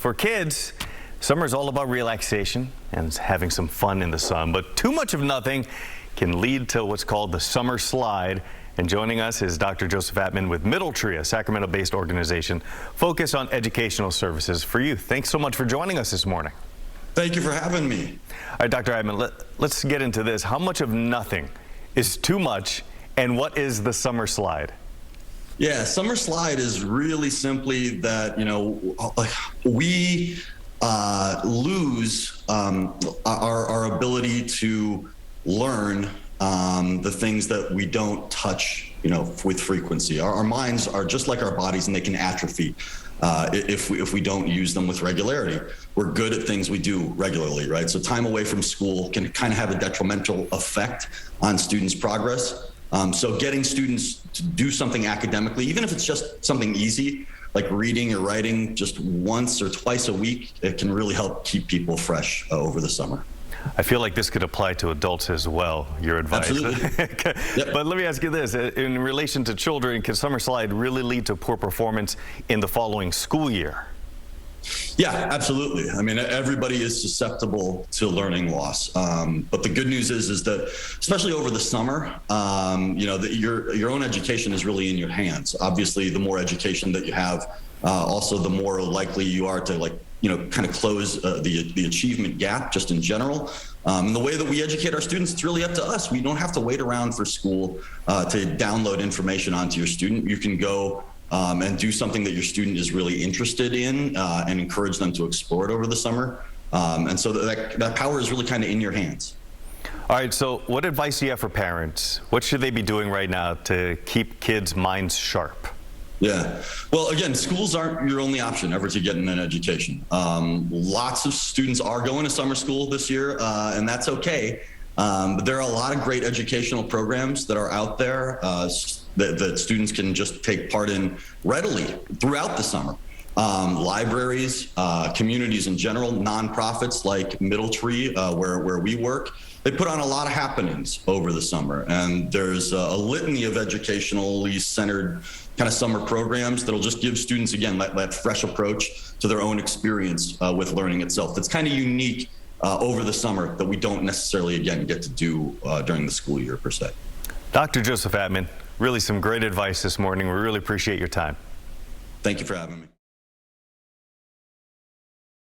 For kids, summer is all about relaxation and having some fun in the sun, but too much of nothing can lead to what's called the summer slide. And joining us is Dr. Joseph Attman with Middletree, a Sacramento-based organization focused on educational services for youth. Thanks so much for joining us this morning. Thank you for having me. All right, Dr. Attman, let's get into this. How much of nothing is too much, and what is the summer slide? Yeah, summer slide is really simply that, we lose our ability to learn the things that we don't touch, with frequency. Our minds are just like our bodies, and they can atrophy if we don't use them with regularity. We're good at things we do regularly, right? So time away from school can kind of have a detrimental effect on students' progress. So getting students to do something academically, even if it's just something easy, like reading or writing just once or twice a week, it can really help keep people fresh over the summer. I feel like this could apply to adults as well, your advice. Absolutely. Yep. But let me ask you this. In relation to children, can summer slide really lead to poor performance in the following school year? Yeah, absolutely. I mean, everybody is susceptible to learning loss. But the good news is that, especially over the summer, your own education is really in your hands. Obviously, the more education that you have, also the more likely you are to kind of close the achievement gap just in general. And the way that we educate our students, it's really up to us. We don't have to wait around for school to download information onto your student. You can go and do something that your student is really interested in and encourage them to explore it over the summer. And so that power is really kind of in your hands. All right, so what advice do you have for parents? What should they be doing right now to keep kids' minds sharp? Yeah. Well, again, schools aren't your only option ever to get an education. Lots of students are going to summer school this year, and that's okay. But there are a lot of great educational programs that are out there that students can just take part in readily throughout the summer. Libraries, communities in general, nonprofits like Middletree, where we work, they put on a lot of happenings over the summer. And there's a litany of educationally centered kind of summer programs that'll just give students, again, that fresh approach to their own experience with learning itself. That's kind of unique over the summer that we don't necessarily, again, get to do during the school year per se. Dr. Joseph Attman, really some great advice this morning. We really appreciate your time. Thank you for having me.